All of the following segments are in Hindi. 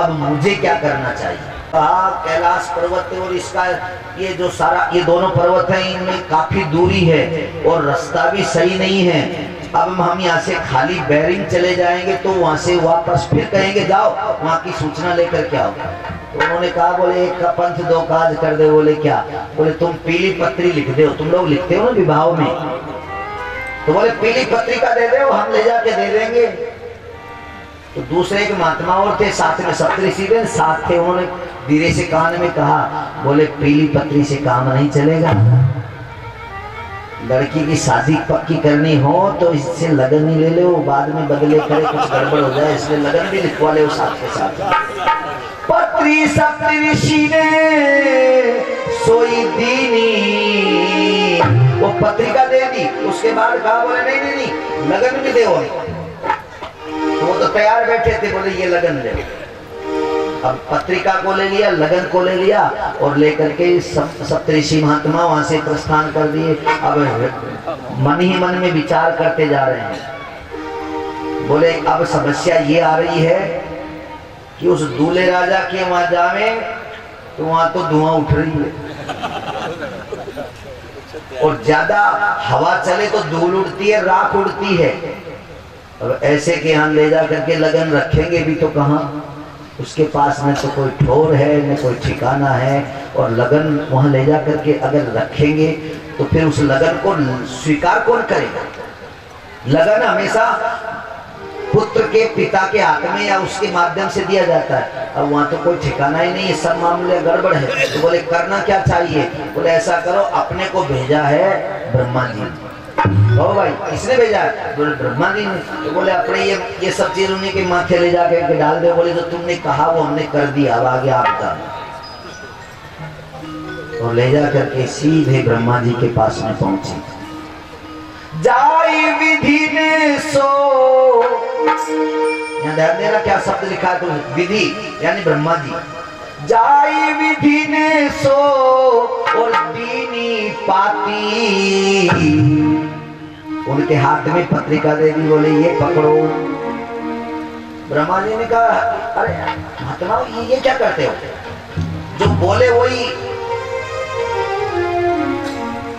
अब मुझे क्या करना चाहिए। कहा कैलाश पर्वत और इसका ये जो सारा ये दोनों पर्वत हैं इनमें काफी दूरी है और रास्ता भी सही नहीं है। अब हम यहाँ से खाली बैरिंग चले जाएंगे तो वहां से वापस फिर कहेंगे जाओ वहां की सूचना लेकर के आओ। तो उन्होंने कहा बोले एक का पंथ दो काज कर दे। बोले क्या? बोले तुम पीली पत्री लिख दो, तुम लोग लिखते हो ना विवाह में, तो बोले पीली पत्रिका दे दो हम ले जाके दे देंगे। तो दूसरे एक महात्मा और थे साथ में, सप्तऋषि साथ थे, उन्होंने धीरे से कान में कहा बोले पीली पत्री से काम नहीं चलेगा, लड़की की शादी पक्की करनी हो तो इससे लगन ही ले लो, बाद में बदले करे कुछ गड़बड़ हो जाए, इसलिए लगन भी लिखवा ले साथ के साथ। पत्री सप्तऋषि ने सोई दीनी, वो पत्रिका दे दी, उसके बाद कहा बोले नहीं नहीं नहीं लगन भी दे। तो वो तो तैयार बैठे थे, बोले ये लगन ले। अब पत्रिका को ले लिया, लगन को ले लिया और लेकर के सप्तऋषि महात्मा वहां से प्रस्थान कर दिए। अब मन ही मन में विचार करते जा रहे हैं। बोले अब समस्या ये आ रही है कि उस दूल्हे राजा के वहां जावे तो वहां तो धुआं उठ रही है और ज्यादा हवा चले तो धूल उड़ती है, राख उड़ती है। अब ऐसे के यहाँ ले जा करके लगन रखेंगे भी तो कहाँ, उसके पास न तो कोई ठोर है न कोई ठिकाना है, और लगन वहां ले जा करके अगर रखेंगे तो फिर उस लगन को स्वीकार कौन करेगा। लगन हमेशा पुत्र के पिता के हाथ में या उसके माध्यम से दिया जाता है। अब वहां तो कोई ठिकाना ही नहीं है, सब मामले गड़बड़ है। तो बोले करना क्या चाहिए? बोले ऐसा करो अपने को भेजा है ब्रह्मा जी। ओ भाई किसने भेजा है? बोले ब्रह्मा जी ने। तो बोले अपने ये सब चीज उन्हीं के माथे ले जाके डाल दे। बोले तो तुमने कहा वो हमने कर दिया, अब आगे आपका। और ले जा करके सीधे ब्रह्मा जी के पास में पहुंची। जाई विधि ने सो, यहाँ ध्यान देना क्या शब्द लिखा है, तो विधि यानी ब्रह्मा जी। जाई विधि ने सो और दीनी पाती, उनके हाथ में पत्रिका दे दी। बोले ये पकड़ो। ब्रह्मा जी ने कहा अरे महात्मा ये क्या करते हो? जो बोले वही।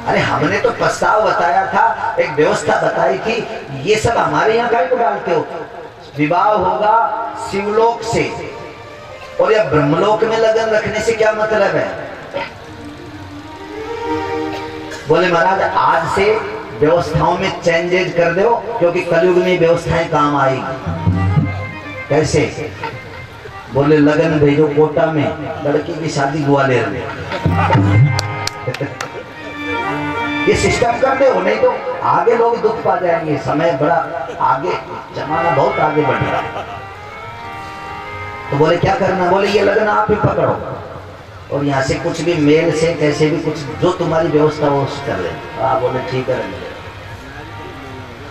अरे हमने तो प्रस्ताव बताया था, एक व्यवस्था बताई थी, ये सब हमारे यहाँ काहे को डालते हो? विवाह होगा शिवलोक से और या ब्रह्मलोक में लगन रखने से क्या मतलब है? बोले महाराज आज से व्यवस्थाओं में चेंजेज कर दो, क्योंकि कलयुग में व्यवस्थाएं काम आएगी। कैसे? बोले लगन भेजो कोटा में, लड़की की शादी ग्वालियर में। ये सिस्टम कर दो, नहीं तो आगे लोग दुख पा जाएंगे। समय बड़ा आगे, जमाना बहुत आगे बढ़ रहा है। तो बोले क्या करना? बोले ये लगन आप ही पकड़ो और यहाँ से कुछ भी मेल से कैसे भी कुछ जो तुम्हारी व्यवस्था वो कर ले। आप बोले ठीक है।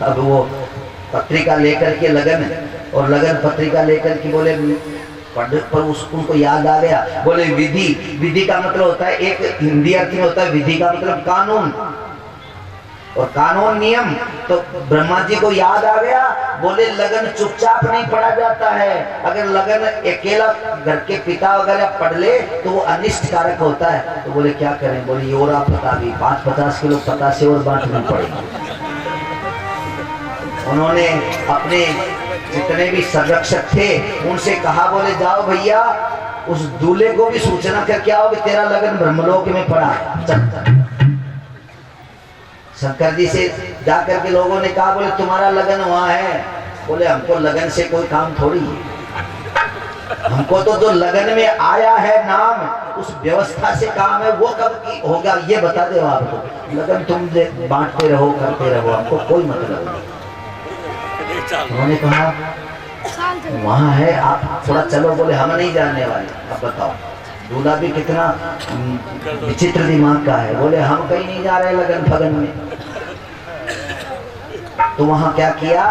अब वो पत्रिका लेकर के लगन और लगन पत्रिका लेकर के बोले पर उनको याद आ गया। बोले विधि, विधि का मतलब होता है, एक हिंदी अर्थ में होता है विधि का मतलब कानून और कानून नियम। तो ब्रह्मा जी को याद आ गया। बोले लगन चुपचाप नहीं पढ़ा जाता है, अगर लगन अकेला घर के पिता वगैरह पढ़ ले तो वो अनिष्ट कारक होता है। तो बोले क्या करें? बोले योरा पता भी 5-50 किलो पता से और बांटनी पड़ेगी। उन्होंने अपने जितने भी संरक्षक थे उनसे कहा बोले जाओ भैया उस दूल्हे को भी सूचना करके आओ कि तेरा लगन ब्रह्मलोक में पड़ा है। शंकर जी से जाकर के लोगों ने कहा बोले तुम्हारा लगन वहां है। बोले हमको लगन से कोई काम थोड़ी है, हमको तो जो लगन में आया है नाम उस व्यवस्था से काम है। वो कब की होगा ये बता दो आपको। लगन तुम बांटते रहो करते रहो, हमको कोई मतलब नहीं। उन्होंने कहा वहां है, आप थोड़ा चलो। बोले हम नहीं जानने वाले, अब बताओ। दूल्हा भी कितना विचित्र दिमाग का है। बोले हम कहीं नहीं जा रहे लगन फगन में। तो वहां क्या किया?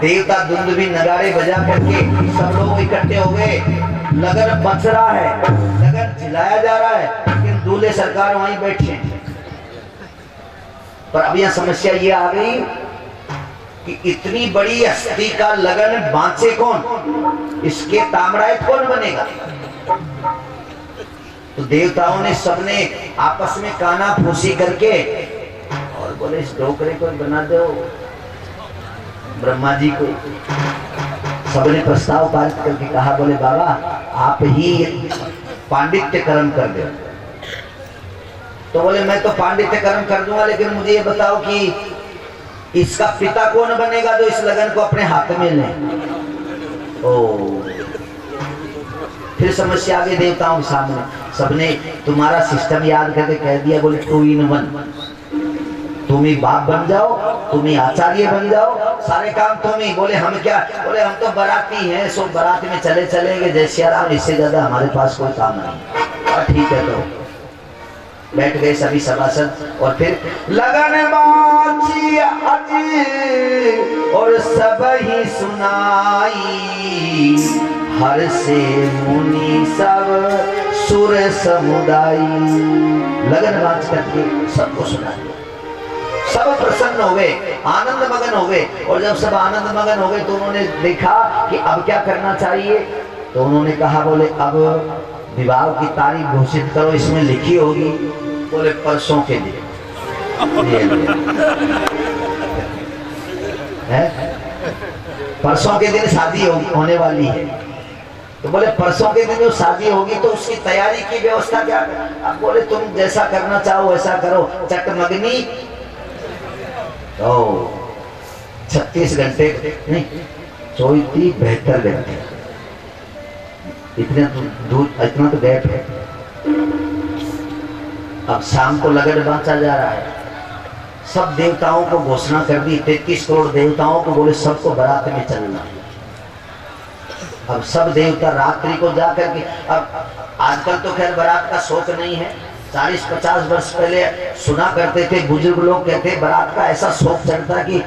देवता दुंद भी नगाड़े बजा करके सब लोग इकट्ठे हो गए। लगन बच रहा है, लगन चिल्लाया जा रहा है, लेकिन दूल्हे सरकार वहीं बैठे। पर अब यह समस्या ये आ गई कि इतनी बड़ी हस्ती का लगन बांचे कौन? इसके ताम्रायत कौन बनेगा? तो देवताओं ने सबने आपस में काना फूसी करके और बोले इस डोकरे को बना दो ब्रह्मा जी को। सबने प्रस्ताव पारित करके कहा, बोले बाबा आप ही पांडित्य कर्म कर दो। तो बोले मैं तो पांडित्य कर्म कर दूंगा, लेकिन मुझे ये बताओ कि इसका पिता कौन बनेगा जो इस लगन को अपने हाथ में ले। ओ फिर समस्या आ गई देवताओं के सामने। सबने तुम्हारा सिस्टम याद करके कह दिया, बोले 2 in 1, तुम ही बाप बन जाओ, तुम ही आचार्य बन जाओ, सारे काम तुम ही। बोले हम क्या? बोले हम तो बाराती हैं, सो बारात में चले चलेंगे जय श्री राम, इससे ज्यादा हमारे पास कोई काम नहीं। और ठीक है, तो बैठ गए सभी सभासद और फिर लगन बाची अजी और सब ही सुनाई, हर से मुनि सब सुर समुदाय। लगन बाज करके सबको सुना दिया, सब प्रसन्न हो गए, आनंद मगन हो गए। और जब सब आनंद मगन हो गए तो उन्होंने देखा कि अब क्या करना चाहिए। तो उन्होंने कहा, बोले अब विवाह की तारीख घोषित करो, इसमें लिखी होगी। बोले परसों के दिन परसों के दिन शादी होने वाली है। तो बोले परसों के दिन जो शादी होगी तो उसकी तैयारी की व्यवस्था क्या? अब बोले तुम जैसा करना चाहो वैसा करो। चटमगनी 36 घंटे नहीं, 72 घंटे, इतना तो गैप है। अब शाम को लगन बांचा जा रहा है। सब देवताओं को घोषणा कर दी, 33 करोड़ देवताओं को बोले सबको बारात में चलना। अब सब देवता रात्रि को जाकर के, अब आजकल तो खैर बारात का शौक नहीं है, 40-50 वर्ष पहले सुना करते थे, बुजुर्ग लोग कहते बारात का ऐसा शौक चढ़ता कि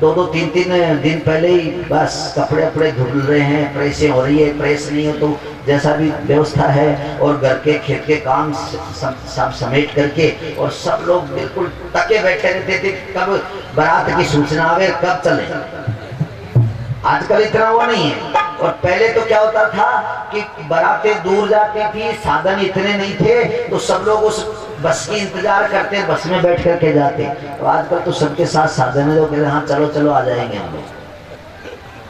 2-2, 3-3 दिन पहले ही बस कपड़े वपड़े धुल रहे हैं, प्रेसें हो रही है, प्रेस नहीं हो तो जैसा भी व्यवस्था है, और घर के खेत के काम सब समेट करके और सब लोग बिल्कुल टके बैठे रहते थे कब बारात की सूचना आवे, कब चले। आजकल इतना वो नहीं है। और पहले तो क्या होता था कि बारातें दूर जाती थी, साधन इतने नहीं थे, तो सब लोग उस बस की इंतजार करते, बस में बैठ करके जाते। तो आजकल तो सबके साथ साधन है, तो कहते हाँ चलो चलो आ जाएंगे हम लोग।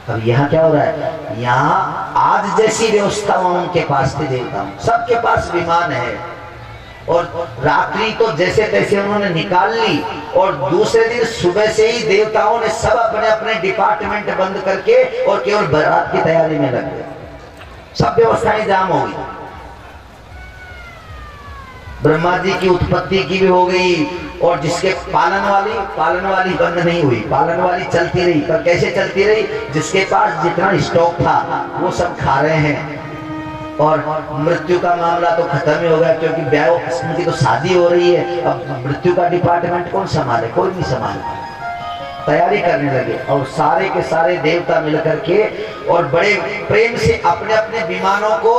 अब यहाँ क्या हो रहा है? यहाँ आज जैसी व्यवस्था उनके पास थी, देवताओं सबके पास विमान है, और रात्रि तो जैसे तैसे उन्होंने निकाल ली। और दूसरे दिन सुबह से ही देवताओं ने सब अपने अपने डिपार्टमेंट बंद करके और केवल बारात की तैयारी में लग गए। सब व्यवस्थाएं जाम हो गई। ब्रह्मा जी की उत्पत्ति की भी हो गई, और जिसके पालन वाली बंद नहीं हुई, पालन वाली चलती रही। पर कैसे चलती रही? जिसके पास जितना स्टॉक था वो सब खा रहे हैं। और मृत्यु का मामला तो खत्म ही हो गया, क्योंकि ब्याह उनकी तो शादी हो रही है। अब मृत्यु का डिपार्टमेंट कौन संभाले? कोई नहीं संभाले। तैयारी करने लगे, और सारे के सारे देवता मिलकर के और बड़े प्रेम से अपने अपने विमानों को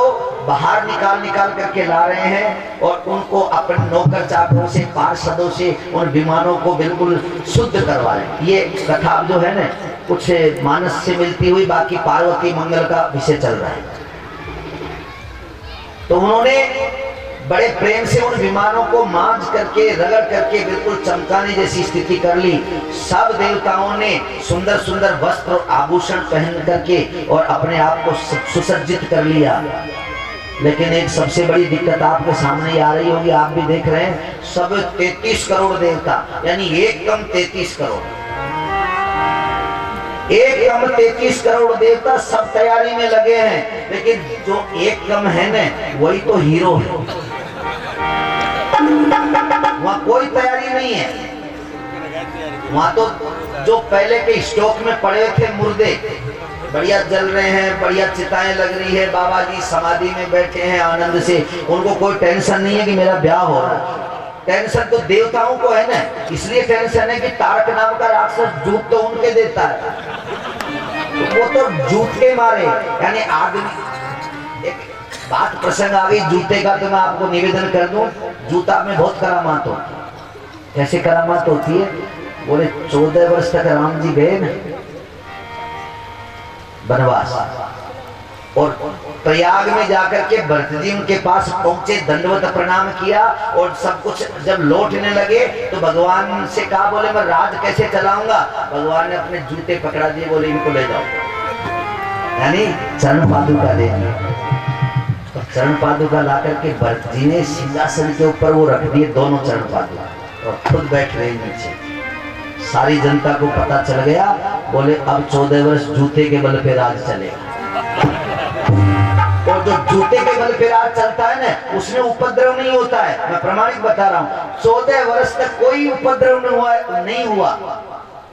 बाहर निकाल करके ला रहे हैं, और उनको अपने नौकर चाकरों से, पार्षदों से उन विमानों को बिल्कुल शुद्ध करवा रहे हैं। ये कथा जो है ना, कुछ मानस से मिलती हुई, बाकी पार्वती मंगल का विषय चल रहा है। तो उन्होंने बड़े प्रेम से उन विमानों को मांझ करके, रगड़ करके बिल्कुल चमकाने जैसी स्थिति कर ली। सब देवताओं ने सुंदर सुंदर वस्त्र और आभूषण पहन करके और अपने आप को सुसज्जित कर लिया। लेकिन एक सबसे बड़ी दिक्कत आपके सामने आ रही होगी, आप भी देख रहे हैं, सब 33 करोड़ देवता, यानी एक कम 33 करोड़, एक कम 33 करोड़ देवता सब तैयारी में लगे हैं। लेकिन जो एक कम है ना, वही तो हीरो है, वहां कोई तैयारी नहीं है। वहां तो जो पहले के स्टॉक में पड़े थे मुर्दे बढ़िया जल रहे हैं, बढ़िया चिताएं लग रही है, बाबा जी समाधि में बैठे हैं आनंद से, उनको कोई टेंशन नहीं है कि मेरा ब्याह हो रहा है। टेंशन तो देवताओं को है ना, इसलिए टेंशन है कि तारक नाम का राक्षस झूठ तो उनके देता है, तो वो तो झूठ के मारे। यानी आदमी, एक बात प्रसंग आ गई जूते का, तो मैं आपको निवेदन कर दूं, जूता में बहुत करामात होती है। कैसे करामात होती है? बोले 14 वर्ष तक राम जी गए ना बनवास, और प्रयाग में जाकर के भरत जी उनके पास पहुंचे, दंडवत प्रणाम किया और सब कुछ जब लौटने लगे तो भगवान से कहा, बोले मैं राज कैसे चलाऊंगा। भगवान ने अपने जूते पकड़ा दिए, बोले इनको ले जाओ, यानी चरण पादुका दे दिए। तो चरण पादुका ला करके भरत जी ने सिंहासन के ऊपर वो रख दिए, दोनों चरण पादुका, और खुद बैठ रहे नीचे। सारी जनता को पता चल गया, बोले अब 14 वर्ष जूते के बल पे राज चलेगा। और जो जूते के बल पे राज चलता है ना, उसमें उपद्रव नहीं होता है, मैं प्रमाणिक बता रहा हूँ। 14 वर्ष तक कोई उपद्रव नहीं हुआ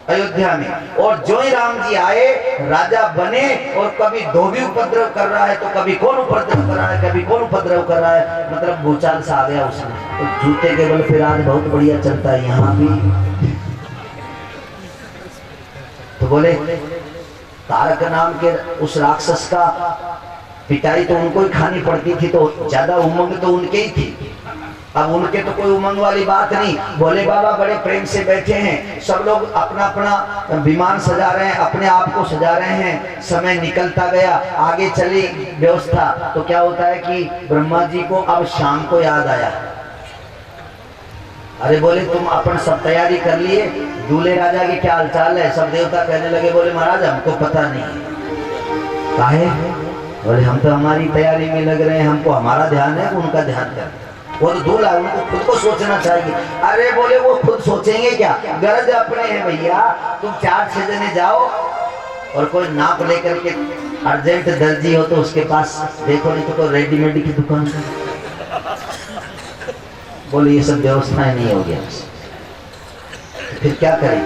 अयोध्या में। और जो ही राम जी आए, राजा बने, और कभी धोबी उपद्रव कर रहा है तो कभी कौन उपद्रव कर रहा है, कभी कौन उपद्रव कर रहा है, मतलब भूचाल सा आ गया उसमें। तो जूते के बल पे राज बहुत बढ़िया चलता है यहाँ भी। तो बोले तारक नाम के उस राक्षस का पिटाई तो उनको ही खानी पड़ती थी, तो ज्यादा उमंग तो उनके ही थी। अब उनके तो कोई उमंग वाली बात नहीं। भोले बाबा बड़े प्रेम से बैठे हैं, सब लोग अपना अपना विमान सजा रहे हैं, अपने आप को सजा रहे हैं। समय निकलता गया, आगे चली व्यवस्था। तो क्या होता है कि ब्रह्मा जी को अब शाम को याद आया, अरे बोले तुम अपन सब तैयारी कर लिए, दूल्हे राजा की क्या हालचाल है। सब देवता कहने लगे, बोले महाराज हमको पता नहीं। काहे? बोले हम तो हमारी तैयारी में लग रहे हैं, हमको हमारा ध्यान है, उनका ध्यान है। वो तो दूल्हा, उनको खुद को सोचना चाहिए। अरे बोले वो खुद सोचेंगे क्या, गरज अपने हैं भैया। तुम 4-6 जने जाओ और कोई नाप लेकर के, अर्जेंट दर्जी हो तो उसके पास देखो, नहीं तो रेडीमेड की दुकान है। बोले ये सब व्यवस्थाएं नहीं हो गया, तो फिर क्या करें।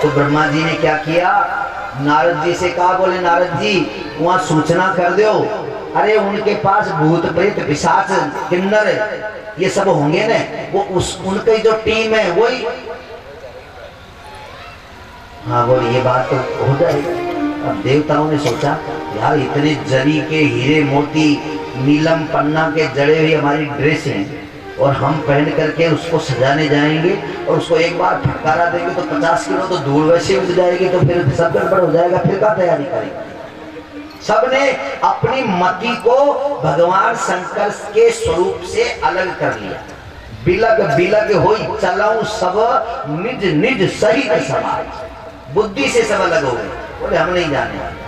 तो ब्रह्मा जी ने क्या किया, नारद जी से कहा, बोले नारद जी वहां सूचना कर दो, अरे उनके पास भूत प्रेत पिशाच किन्नर ये सब होंगे ना, वो उनकी जो टीम है वही। हाँ बोले ये बात तो हो जाएगी। अब देवताओं ने सोचा, यार इतने जरी के हीरे मोती नीलम पन्ना के जड़े हुए हमारी ड्रेस हैं, और हम पहन करके उसको सजाने जाएंगे और उसको एक बार फटकारा देंगे तो 50 किलो तो धूल वैसे उड़ जाएगी, तो फिर सब गड़बड़ हो जाएगा, फिर क्या तैयारी करेंगे। सबने अपनी मति को भगवान शंकर के स्वरूप से अलग कर लिया। बिलग बिलग होई चलाऊं सब निज निज सही न समाज, बुद्धि से सब अलग हो गए। बोले हम नहीं जाने वाले।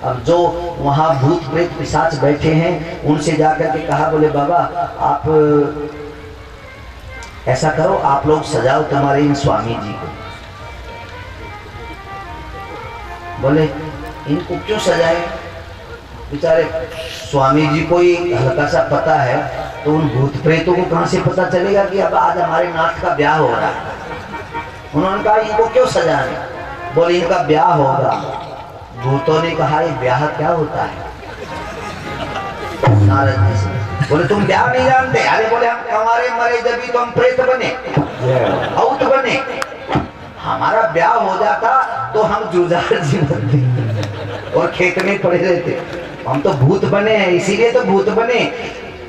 अब जो वहां भूत प्रेत पिशाच बैठे हैं उनसे जाकर के कहा, बोले बाबा आप ऐसा करो, आप लोग सजाओ तुम्हारे इन स्वामी जी को। बोले इनको क्यों सजाए, बेचारे स्वामी जी को ही हल्का सा पता है, तो उन भूत प्रेतों को कहां से पता चलेगा कि अब आज हमारे नाथ का ब्याह हो रहा है। उन्होंने कहा इनको क्यों सजाने। बोले इनका ब्याह होगा। भूतों ने कहा ये ब्याह क्या होता है। नारद जी से बोले तुम ब्याह नहीं जानते। अरे बोले हम हमारे मरे जब भी तो हम प्रेत बने, औत बने, हमारा ब्याह हो जाता तो हम जुझार जी बनते और खेत में पड़े रहते। हम तो भूत बने हैं, इसीलिए तो भूत बने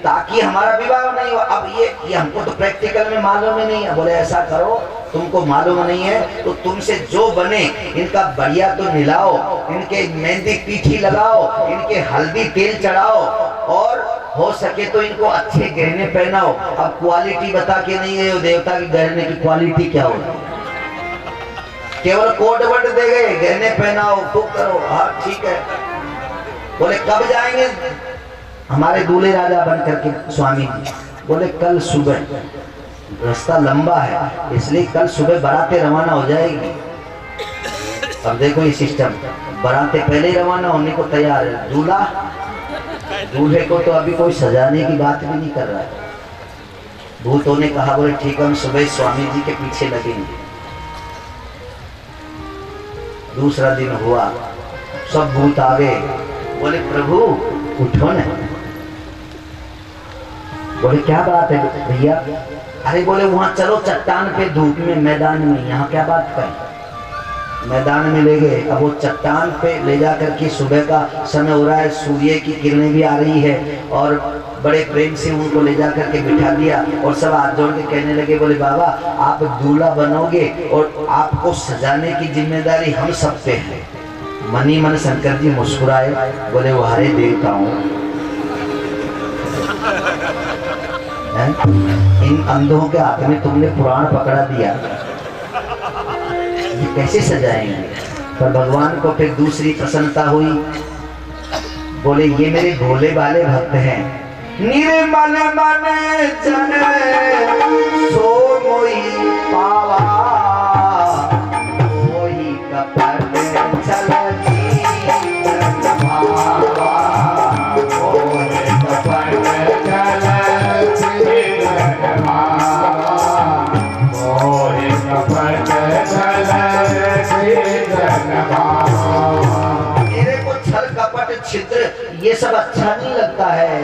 ताकि हमारा विवाह नहीं हो। अब ये हमको तो प्रैक्टिकल में मालूम ही नहीं है। बोले ऐसा करो, तुमको मालूम नहीं है तो तुमसे जो बने इनका बढ़िया तो निलाओ, इनके मेहंदी पीठी लगाओ, इनके हल्दी तेल चढ़ाओ, और हो सके तो इनको अच्छे गहने पहनाओ। अब क्वालिटी बता के नहीं गए देवता के गहने की क्वालिटी क्या होगी, केवल कोट वट दे गए, गहने पहनाओ खूब करो, हाँ ठीक है। बोले कब जाएंगे हमारे दूल्हे राजा बन करके स्वामी जी। बोले कल सुबह, रास्ता लंबा है इसलिए कल सुबह बारातें रवाना हो जाएगी। अब देखो ये सिस्टम, बारातें पहले ही रवाना होने को तैयार है। दूल्हे को तो अभी कोई सजाने की बात भी नहीं कर रहा है। भूतों ने कहा बोले ठीक है हम सुबह स्वामी जी के पीछे लगेंगे। दूसरा दिन हुआ, सब भूत आ गए। बोले प्रभु उठो न। बोले क्या बात है भैया। अरे बोले वहां चलो चट्टान पे धूप में मैदान में, यहाँ क्या बात करें। मैदान में ले गए। अब वो चट्टान पे ले जा करके सुबह का समय हो रहा है, सूर्य की किरणें भी आ रही है, और बड़े प्रेम से उनको ले जा करके बिठा दिया और सब हाथ जोड़ के कहने लगे बोले बाबा आप दूल्हा बनोगे और आपको सजाने की जिम्मेदारी हम सब पे है। मनी मन शंकर जी मुस्कुराए, बोले वारे देवताओं, इन अंधों के हाथ में तुमने पुराण पकड़ा दिया, ये कैसे सजाएंगे? पर भगवान को फिर दूसरी प्रसन्नता हुई, बोले ये मेरे भोले वाले भक्त हैं। निर्मल मन जन सो मोई पावा, मोई कपट चल मेरे को छल कपट छिद्र ये सब अच्छा नहीं लगता है,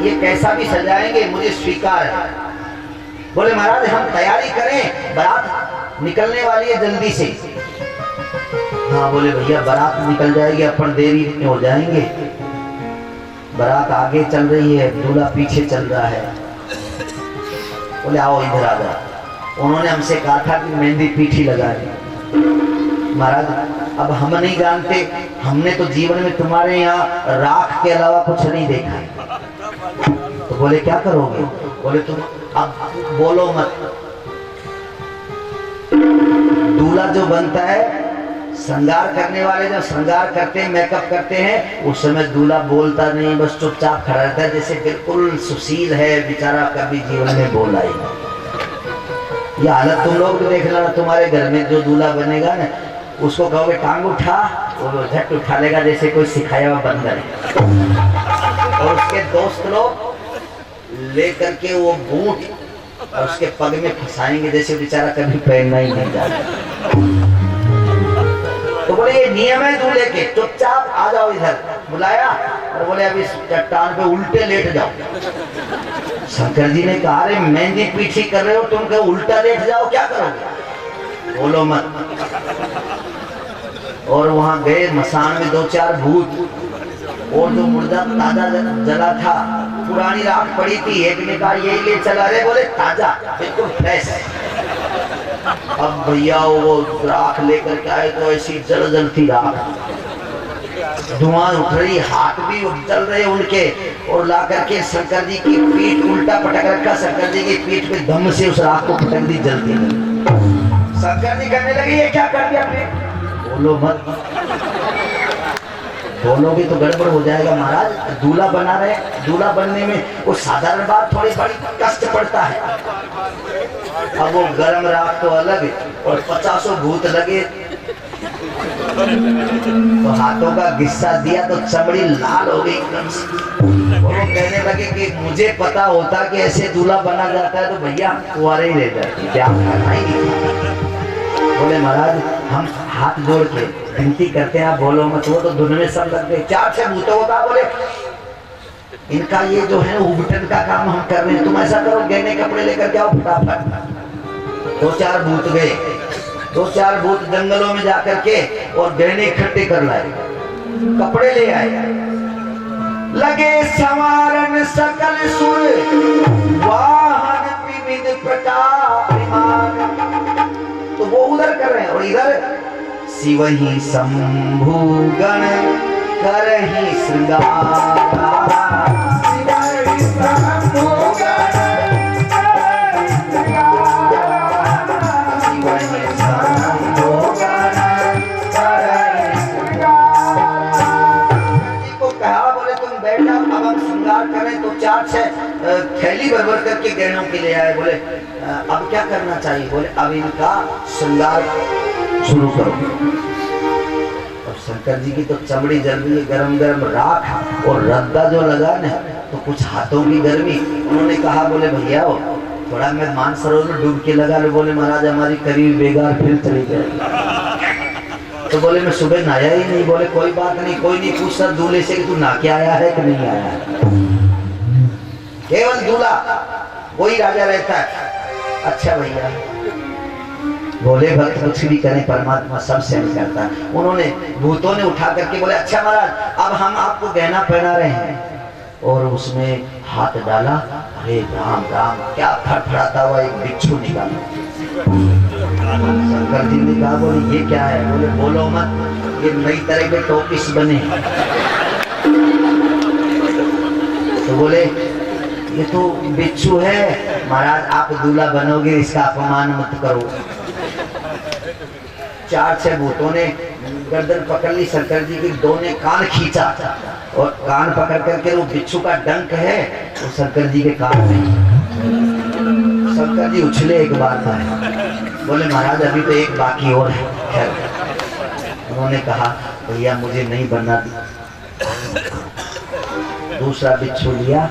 ये कैसा भी सजाएंगे मुझे स्वीकार है। बोले महाराज हम तैयारी करें, बारात निकलने वाली है जल्दी से। हाँ बोले भैया बारात निकल जाएगी, अपन देरी में हो जाएंगे, बारात आगे चल रही है, दूल्हा पीछे चल रहा है। बोले आओ इधर आ जाओ। उन्होंने हमसे कहा था कि मेहंदी पीठी लगा दी। महाराज अब हम नहीं जानते, हमने तो जीवन में तुम्हारे यहाँ राख के अलावा कुछ नहीं देखा। तो बोले क्या करोगे? बोले तुम अब बोलो मत। दूल्हा जो बनता है, श्रृंगार करने वाले जब श्रृंगार करते हैं, मेकअप करते हैं, उस समय दूल्हा बोलता नहीं, बस चुपचाप खड़ा रहता है, जैसे बिल्कुल सुशील है बेचारा, कभी जीवन में बोला ही नहीं। ये हालत तुम लोग भी देख लेना, तुम्हारे घर में जो दूल्हा बनेगा ना, उसको कहोगे टांग उठा, वो झट उठा लेगा जैसे कोई सिखाया हुआ बंदर है। और उसके दोस्त लोग लेकर के वो बूट और उसके पग में फंसाएंगे जैसे बेचारा कभी पहनना ही नहीं जाता। तो बोले ये नियम है दूल्हे के, चुपचाप आ जाओ इधर। बुलाया और बोले अभी चट्टान पे उल्टे लेट जाओ। शंकर जी ने कहा अरे मेहंदी पीठी कर रहे हो तुम, के उल्टा लेट जाओ, क्या करोगे? बोलो मत। और वहां गए, मसान में 2-4 भूत और जो मुर्दा ताजा जला था, पुरानी राख पड़ी थी, एक ने कहा यही ले चला रहे, बोले ताजा बिल्कुल फ्रेश। अब भैया वो राख लेकर के आए तो ऐसी जल थी राख, धुआं उठ रही, हाथ भी जल रहे उनके, और ला करके शंकर जी की पीठ उल्टा पटक रखा, शंकर जी की पीठ पे दम से उस राख को पटक दी जलती। शंकर जी कहने लगे ये क्या कर दिया आपने? बोलो मत, बोलोगे तो गड़बड़ हो जाएगा महाराज। दूल्हा बना रहे, दूल्हा बनने में वो साधारण बात थोड़ी बड़ी कष्ट पड़ता है। अब वो गरम राख तो अलग और 50 भूत लगे, तो हाथों का गिस्सा दिया तो चमड़ी लाल हो गई एकदम से। वो कहने लगे कि मुझे पता होता कि ऐसे दूल्हा बना जाता है तो भैया कुंवारे ही रह जाते, क्या करना ही नहीं। बोले महाराज हम हाथ जोड़ के विनती करते हैं, आप बोलो मत। वो तो धुन में सब लग गए, 4-6 भूतों होता। बोले इनका ये जो है उबटन का काम हम कर रहे हैं, तुम ऐसा करो गहने कपड़े लेकर के आओ फटाफट। 2-4 भूत गए, 2-4 भूत जंगलों में जाकर के और गहने इकट्ठे कर लाए, कपड़े ले आए, लगे संवारन सकल सुर वाहन विविध प्रकार। तो वो उधर कर रहे हैं और इधर शिव ही शंभु गण करहि श्रृंगार। करें तो 4-6 थैली भर करके गहनों के ले आए। बोले अब क्या करना चाहिए? बोले अब इनका श्रृंगार शुरू करो। और शंकर जी की तो चमड़ी जल रही है, गरम गरम राख और रद्दा जो लगा ना, तो कुछ हाथों की गर्मी। उन्होंने कहा बोले भैया थोड़ा मैं मानसरोवर में डुबकी लगा ले। बोले महाराज हमारी करीब बेगार फिर चली गई। तो बोले मैं सुबह नहाया ही नहीं। बोले कोई बात नहीं, कोई नहीं पूछता दूल्हे से कि तू नहा के आया है कि नहीं आया है। केवल दूल्हा वही राजा रहता है। अच्छा भैया, बोले भक्त कुछ भी करें परमात्मा सब सहन करता है। उन्होंने भूतों ने उठा करके बोले अच्छा महाराज अब हम आपको गहना पहना रहे हैं। और उसमें हाथ डाला, अरे राम राम, क्या फड़फड़ाता हुआ एक बिच्छू निकाला। शंकर जी ने कहा बोले ये क्या है? बोले बोलो मत, ये नई तरह के टॉपिक्स बने। तो बोले ये तो बिच्छू है महाराज, आप दूल्हा बनोगे, इसका अपमान मत करो। 4-6 भूतों ने गर्दन पकड़ ली शंकर जी की, 2 ने कान खींचा और कान पकड़ करके वो बिच्छू का डंक है वो शंकर जी के कान में। शंकर जी उछले एक बार था, बोले महाराज अभी तो एक बाकी और है। उन्होंने कहा भैया मुझे नहीं बनना। दूसरा बिच्छू लिया,